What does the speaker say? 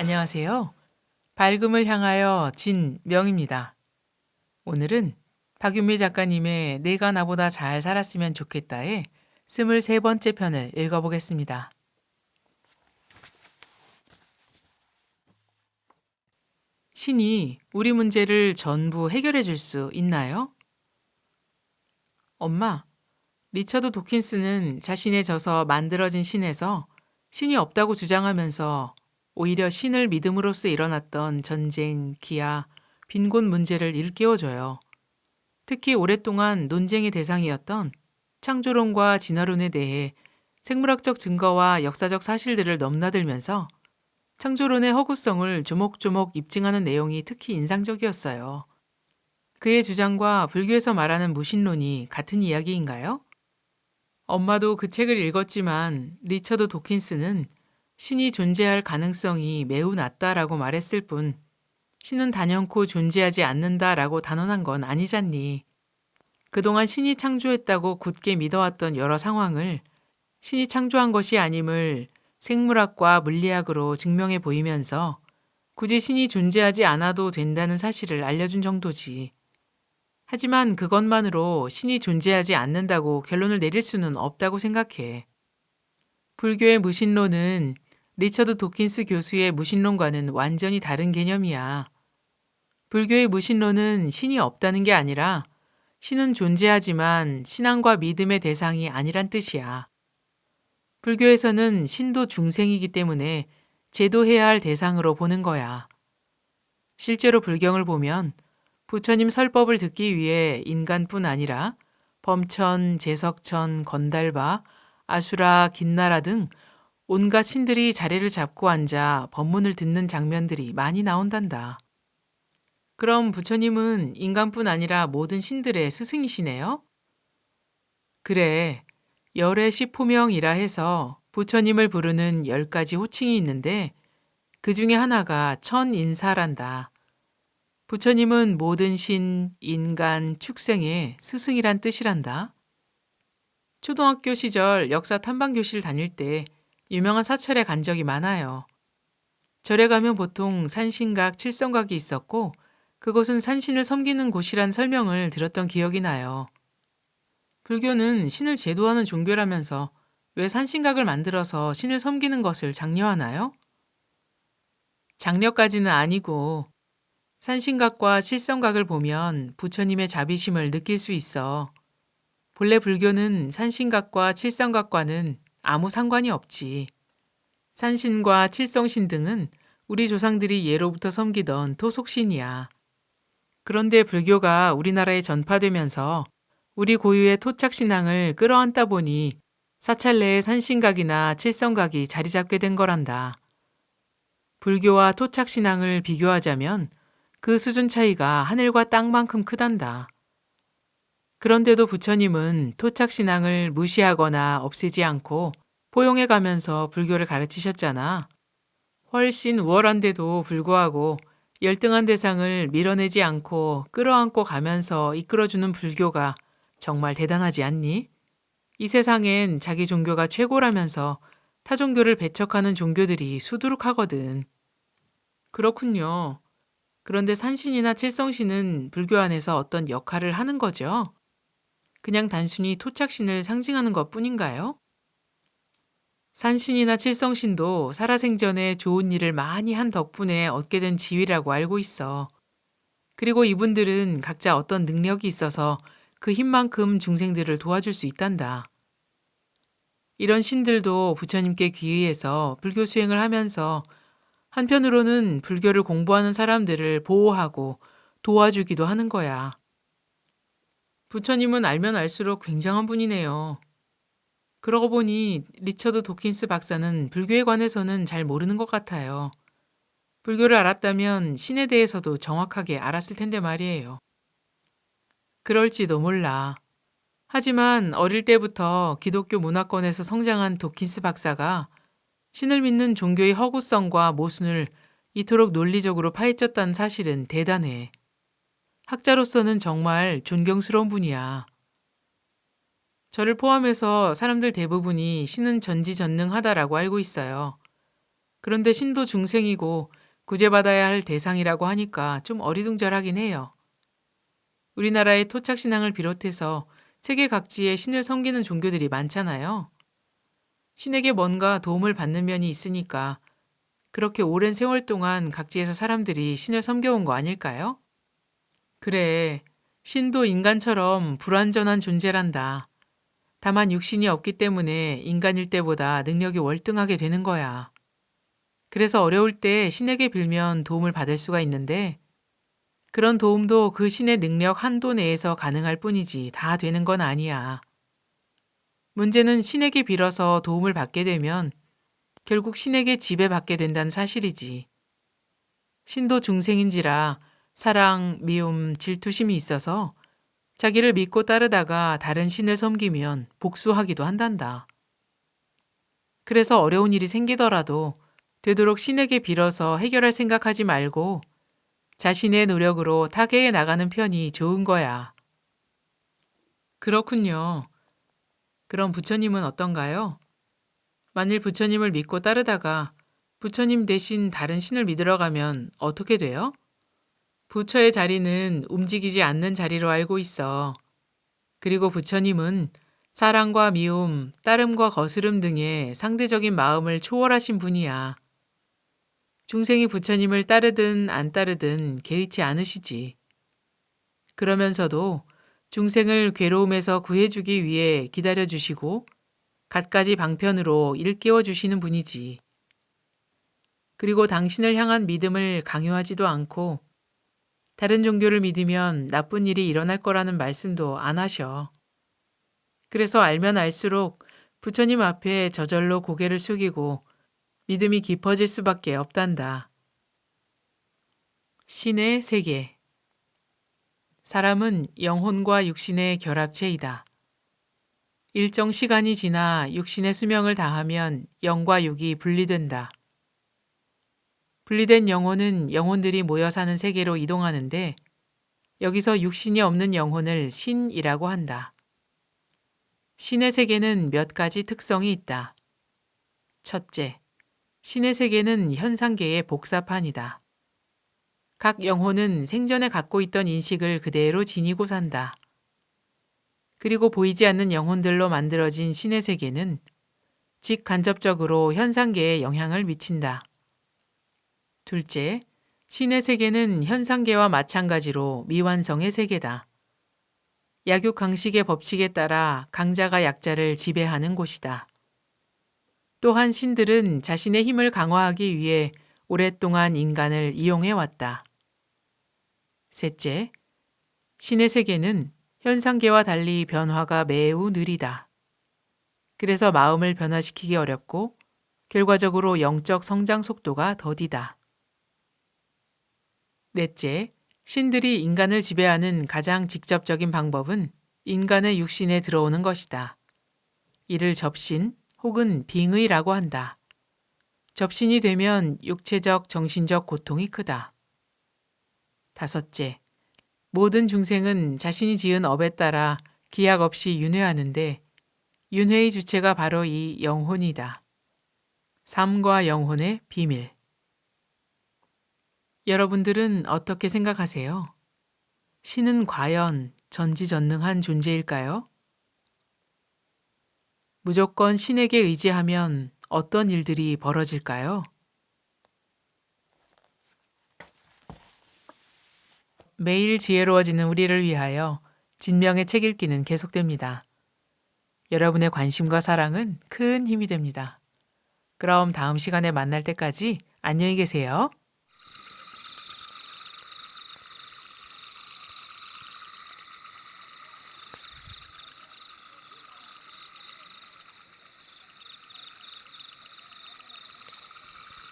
안녕하세요. 밝음을 향하여 진명입니다. 오늘은 박윤미 작가님의 내가 나보다 잘 살았으면 좋겠다의 23번째 편을 읽어보겠습니다. 신이 우리 문제를 전부 해결해 줄 수 있나요? 엄마, 리처드 도킨스는 자신의 져서 만들어진 신에서 신이 없다고 주장하면서 오히려 신을 믿음으로써 일어났던 전쟁, 기아, 빈곤 문제를 일깨워줘요. 특히 오랫동안 논쟁의 대상이었던 창조론과 진화론에 대해 생물학적 증거와 역사적 사실들을 넘나들면서 창조론의 허구성을 조목조목 입증하는 내용이 특히 인상적이었어요. 그의 주장과 불교에서 말하는 무신론이 같은 이야기인가요? 엄마도 그 책을 읽었지만 리처드 도킨스는 신이 존재할 가능성이 매우 낮다라고 말했을 뿐 신은 단연코 존재하지 않는다라고 단언한 건 아니잖니. 그동안 신이 창조했다고 굳게 믿어왔던 여러 상황을 신이 창조한 것이 아님을 생물학과 물리학으로 증명해 보이면서 굳이 신이 존재하지 않아도 된다는 사실을 알려준 정도지. 하지만 그것만으로 신이 존재하지 않는다고 결론을 내릴 수는 없다고 생각해. 불교의 무신론은 리처드 도킨스 교수의 무신론과는 완전히 다른 개념이야. 불교의 무신론은 신이 없다는 게 아니라 신은 존재하지만 신앙과 믿음의 대상이 아니란 뜻이야. 불교에서는 신도 중생이기 때문에 제도해야 할 대상으로 보는 거야. 실제로 불경을 보면 부처님 설법을 듣기 위해 인간뿐 아니라 범천, 제석천, 건달바, 아수라, 긴나라 등 온갖 신들이 자리를 잡고 앉아 법문을 듣는 장면들이 많이 나온단다. 그럼 부처님은 인간뿐 아니라 모든 신들의 스승이시네요? 그래, 열의 시포명이라 해서 부처님을 부르는 10가지 호칭이 있는데 그 중에 하나가 천인사란다. 부처님은 모든 신, 인간, 축생의 스승이란 뜻이란다. 초등학교 시절 역사 탐방교실 다닐 때 유명한 사찰에 간 적이 많아요. 절에 가면 보통 산신각, 칠성각이 있었고 그곳은 산신을 섬기는 곳이란 설명을 들었던 기억이 나요. 불교는 신을 제도하는 종교라면서 왜 산신각을 만들어서 신을 섬기는 것을 장려하나요? 장려까지는 아니고 산신각과 칠성각을 보면 부처님의 자비심을 느낄 수 있어. 본래 불교는 산신각과 칠성각과는 아무 상관이 없지. 산신과 칠성신 등은 우리 조상들이 예로부터 섬기던 토속신이야. 그런데 불교가 우리나라에 전파되면서 우리 고유의 토착신앙을 끌어안다 보니 사찰 내에 산신각이나 칠성각이 자리 잡게 된 거란다. 불교와 토착신앙을 비교하자면 그 수준 차이가 하늘과 땅만큼 크단다. 그런데도 부처님은 토착신앙을 무시하거나 없애지 않고 포용해 가면서 불교를 가르치셨잖아. 훨씬 우월한데도 불구하고 열등한 대상을 밀어내지 않고 끌어안고 가면서 이끌어주는 불교가 정말 대단하지 않니? 이 세상엔 자기 종교가 최고라면서 타 종교를 배척하는 종교들이 수두룩하거든. 그렇군요. 그런데 산신이나 칠성신은 불교 안에서 어떤 역할을 하는 거죠? 그냥 단순히 토착신을 상징하는 것 뿐인가요? 산신이나 칠성신도 살아생전에 좋은 일을 많이 한 덕분에 얻게 된 지위라고 알고 있어. 그리고 이분들은 각자 어떤 능력이 있어서 그 힘만큼 중생들을 도와줄 수 있단다. 이런 신들도 부처님께 귀의해서 불교 수행을 하면서 한편으로는 불교를 공부하는 사람들을 보호하고 도와주기도 하는 거야. 부처님은 알면 알수록 굉장한 분이네요. 그러고 보니 리처드 도킨스 박사는 불교에 관해서는 잘 모르는 것 같아요. 불교를 알았다면 신에 대해서도 정확하게 알았을 텐데 말이에요. 그럴지도 몰라. 하지만 어릴 때부터 기독교 문화권에서 성장한 도킨스 박사가 신을 믿는 종교의 허구성과 모순을 이토록 논리적으로 파헤쳤다는 사실은 대단해. 학자로서는 정말 존경스러운 분이야. 저를 포함해서 사람들 대부분이 신은 전지전능하다라고 알고 있어요. 그런데 신도 중생이고 구제받아야 할 대상이라고 하니까 좀 어리둥절하긴 해요. 우리나라의 토착신앙을 비롯해서 세계 각지에 신을 섬기는 종교들이 많잖아요. 신에게 뭔가 도움을 받는 면이 있으니까 그렇게 오랜 세월 동안 각지에서 사람들이 신을 섬겨온 거 아닐까요? 그래, 신도 인간처럼 불완전한 존재란다. 다만 육신이 없기 때문에 인간일 때보다 능력이 월등하게 되는 거야. 그래서 어려울 때 신에게 빌면 도움을 받을 수가 있는데 그런 도움도 그 신의 능력 한도 내에서 가능할 뿐이지 다 되는 건 아니야. 문제는 신에게 빌어서 도움을 받게 되면 결국 신에게 지배받게 된다는 사실이지. 신도 중생인지라 사랑, 미움, 질투심이 있어서 자기를 믿고 따르다가 다른 신을 섬기면 복수하기도 한단다. 그래서 어려운 일이 생기더라도 되도록 신에게 빌어서 해결할 생각하지 말고 자신의 노력으로 타개해 나가는 편이 좋은 거야. 그렇군요. 그럼 부처님은 어떤가요? 만일 부처님을 믿고 따르다가 부처님 대신 다른 신을 믿으러 가면 어떻게 돼요? 부처의 자리는 움직이지 않는 자리로 알고 있어. 그리고 부처님은 사랑과 미움, 따름과 거스름 등의 상대적인 마음을 초월하신 분이야. 중생이 부처님을 따르든 안 따르든 개의치 않으시지. 그러면서도 중생을 괴로움에서 구해주기 위해 기다려주시고 갖가지 방편으로 일깨워 주시는 분이지. 그리고 당신을 향한 믿음을 강요하지도 않고 다른 종교를 믿으면 나쁜 일이 일어날 거라는 말씀도 안 하셔. 그래서 알면 알수록 부처님 앞에 저절로 고개를 숙이고 믿음이 깊어질 수밖에 없단다. 신의 세계. 사람은 영혼과 육신의 결합체이다. 일정 시간이 지나 육신의 수명을 다하면 영과 육이 분리된다. 분리된 영혼은 영혼들이 모여 사는 세계로 이동하는데 여기서 육신이 없는 영혼을 신이라고 한다. 신의 세계는 몇 가지 특성이 있다. 첫째, 신의 세계는 현상계의 복사판이다. 각 영혼은 생전에 갖고 있던 인식을 그대로 지니고 산다. 그리고 보이지 않는 영혼들로 만들어진 신의 세계는 직간접적으로 현상계에 영향을 미친다. 둘째, 신의 세계는 현상계와 마찬가지로 미완성의 세계다. 약육강식의 법칙에 따라 강자가 약자를 지배하는 곳이다. 또한 신들은 자신의 힘을 강화하기 위해 오랫동안 인간을 이용해왔다. 셋째, 신의 세계는 현상계와 달리 변화가 매우 느리다. 그래서 마음을 변화시키기 어렵고 결과적으로 영적 성장 속도가 더디다. 넷째, 신들이 인간을 지배하는 가장 직접적인 방법은 인간의 육신에 들어오는 것이다. 이를 접신 혹은 빙의라고 한다. 접신이 되면 육체적, 정신적 고통이 크다. 다섯째, 모든 중생은 자신이 지은 업에 따라 기약 없이 윤회하는데 윤회의 주체가 바로 이 영혼이다. 삶과 영혼의 비밀. 여러분들은 어떻게 생각하세요? 신은 과연 전지전능한 존재일까요? 무조건 신에게 의지하면 어떤 일들이 벌어질까요? 매일 지혜로워지는 우리를 위하여 진명의 책 읽기는 계속됩니다. 여러분의 관심과 사랑은 큰 힘이 됩니다. 그럼 다음 시간에 만날 때까지 안녕히 계세요.